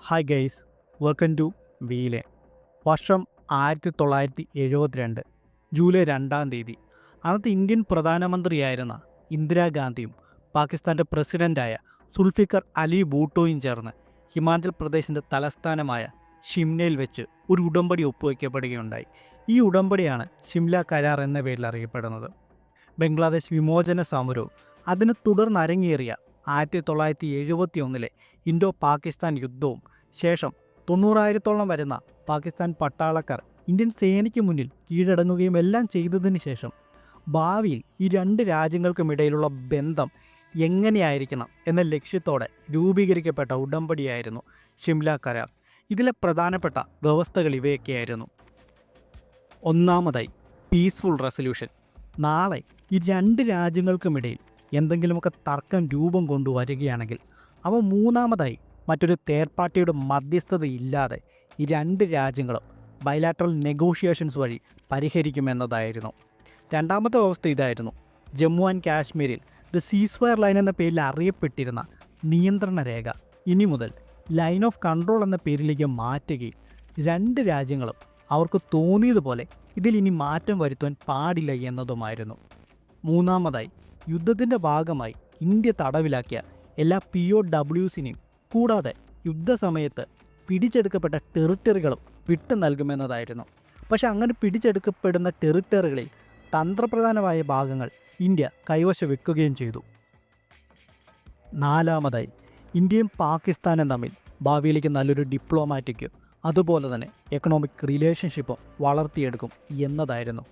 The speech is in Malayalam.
ഹായ് ഗൈസ്, വെൽക്കം ടു വീലെ. വർഷം 1972 ജൂലൈ 2 അന്നത്തെ ഇന്ത്യൻ പ്രധാനമന്ത്രിയായിരുന്ന ഇന്ദിരാഗാന്ധിയും പാകിസ്ഥാൻ്റെ പ്രസിഡൻ്റായ സുൽഫിക്കർ അലി ഭൂട്ടോയും ചേർന്ന് ഹിമാചൽ പ്രദേശിൻ്റെ തലസ്ഥാനമായ ഷിംലയിൽ വെച്ച് ഒരു ഉടമ്പടി ഒപ്പുവയ്ക്കപ്പെടുകയുണ്ടായി. ഈ ഉടമ്പടിയാണ് ഷിംല കരാർ എന്ന പേരിൽ അറിയപ്പെടുന്നത്. ബംഗ്ലാദേശ് വിമോചന സമരവും അതിനെ തുടർന്ന് അരങ്ങേറിയ 1971 ഇൻഡോ പാകിസ്ഥാൻ യുദ്ധവും ശേഷം 90,000-ഓളം വരുന്ന പാകിസ്ഥാൻ പട്ടാളക്കാർ ഇന്ത്യൻ സേനയ്ക്ക് മുന്നിൽ കീഴടങ്ങുകയും എല്ലാം ചെയ്തതിന് ശേഷം ഭാവിയിൽ ഈ രണ്ട് രാജ്യങ്ങൾക്കുമിടയിലുള്ള ബന്ധം എങ്ങനെയായിരിക്കണം എന്ന ലക്ഷ്യത്തോടെ രൂപീകരിക്കപ്പെട്ട ഉടമ്പടിയായിരുന്നു ഷിംല കരാർ. ഇതിലെ പ്രധാനപ്പെട്ട വ്യവസ്ഥകൾ ഇവയൊക്കെയായിരുന്നു. ഒന്നാമതായി, പീസ്ഫുൾ റെസൊല്യൂഷൻ. നാളെ ഈ രണ്ട് രാജ്യങ്ങൾക്കുമിടയിൽ എന്തെങ്കിലുമൊക്കെ തർക്കം രൂപം കൊണ്ടുവരികയാണെങ്കിൽ അവ മൂന്നാമതായി മറ്റൊരു തേർഡ് പാർട്ടിയുടെ മധ്യസ്ഥതയില്ലാതെ ഈ രണ്ട് രാജ്യങ്ങളും ബൈലാറ്ററൽ നെഗോഷിയേഷൻസ് വഴി പരിഹരിക്കുമെന്നതായിരുന്നു. രണ്ടാമത്തെ വ്യവസ്ഥ ഇതായിരുന്നു. ജമ്മു ആൻഡ് കാശ്മീരിൽ ദ സീസ്ഫയർ ലൈൻ എന്ന പേരിൽ അറിയപ്പെട്ടിരുന്ന നിയന്ത്രണ രേഖ ഇനി മുതൽ ലൈൻ ഓഫ് കൺട്രോൾ എന്ന പേരിലേക്ക് മാറ്റുകയും രണ്ട് രാജ്യങ്ങളും അവർക്ക് തോന്നിയതുപോലെ ഇതിൽ ഇനി മാറ്റം വരുത്തുവാൻ പാടില്ല എന്നതുമായിരുന്നു. മൂന്നാമതായി, യുദ്ധത്തിൻ്റെ ഭാഗമായി ഇന്ത്യ തടവിലാക്കിയ എല്ലാ POWസിനെയും കൂടാതെ യുദ്ധസമയത്ത് പിടിച്ചെടുക്കപ്പെട്ട ടെറിട്ടറികളും വിട്ടു നൽകുമെന്നതായിരുന്നു. പക്ഷെ അങ്ങനെ പിടിച്ചെടുക്കപ്പെടുന്ന ടെറിട്ടറികളിൽ തന്ത്രപ്രധാനമായ ഭാഗങ്ങൾ ഇന്ത്യ കൈവശം വെക്കുകയും ചെയ്തു. നാലാമതായി, ഇന്ത്യയും പാകിസ്ഥാനും തമ്മിൽ ഭാവിയിലേക്ക് നല്ലൊരു ഡിപ്ലോമാറ്റിക്കും അതുപോലെ തന്നെ എക്കണോമിക് റിലേഷൻഷിപ്പും വളർത്തിയെടുക്കും എന്നതായിരുന്നു.